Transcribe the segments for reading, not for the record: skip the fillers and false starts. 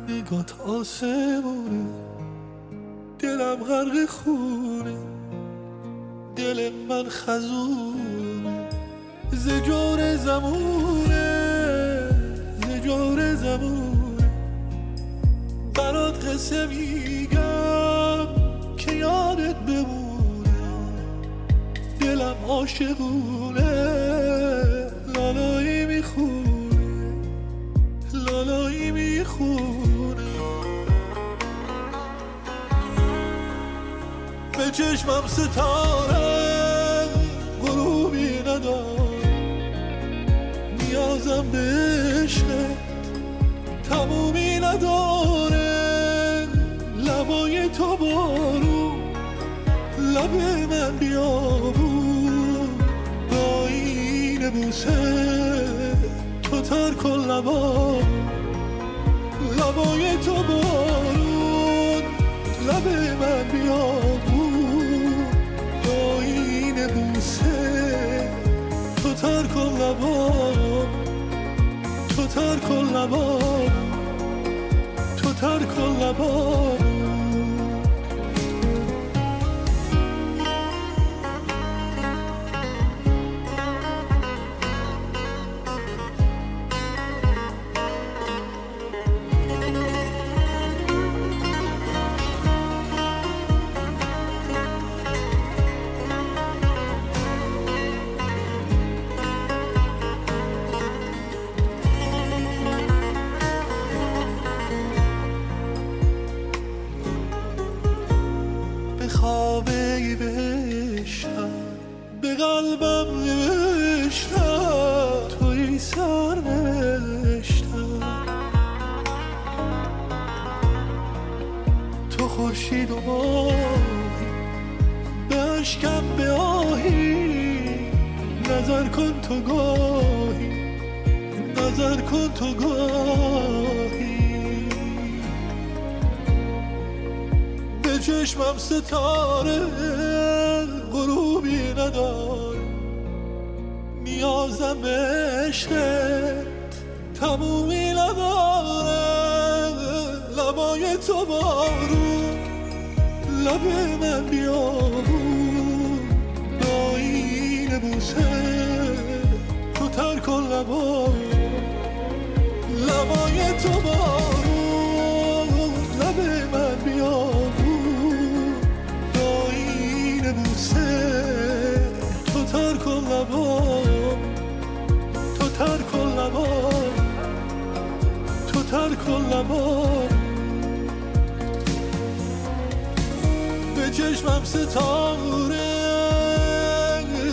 نگات آسمونه، دلم غرق خونه، دل من خزونه، زجور زمونه، زجور زمونه. برات قصه میگم که یادت بمونه، دلم عاشقونه، لالایی میخونه، لالایی میخونه. به چشمم ستاره غروبی نداره، نیازم به عشقت تمومی نداره. لبای تو بارون، لب من بیابون، آیین بوسه تو تر کن لبا. لبای تو بارون، لب من بیابون، آیین بوسه تو تر کن لبا. تو تر کن لبا، تو تر کن لبا. خوابه بهشتم به قلبم نوشتم، توی سر نوشتم. تو خورشید و ماهی، به اشکم به آهی. نظر کن تو گاهی، نظر کن تو گاهی. به چشمم ستاره غروبی نداره، نیازم به عشقت تمومی نداره. لبای تو بارون، لب من بیابون، آیین بوسه تو تر کن لبا. لبای تو بارون، لب من بیابون، آیین بوسه تو تر کن لبا. تو تر کن لبا، تو تر کن لبا. به چشمم ستاره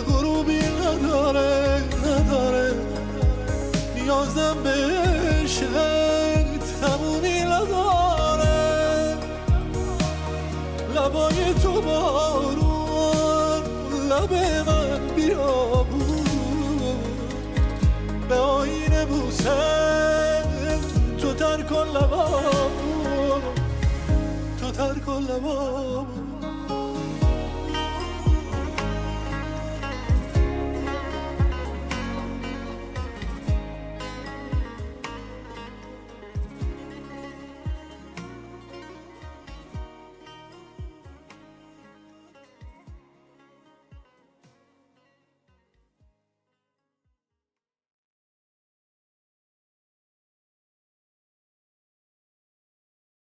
غروبی نداره، نداره. نیازم به عشقت تمومی نداره. لبای تو بارون، لب من بیابون، به آیین بوسه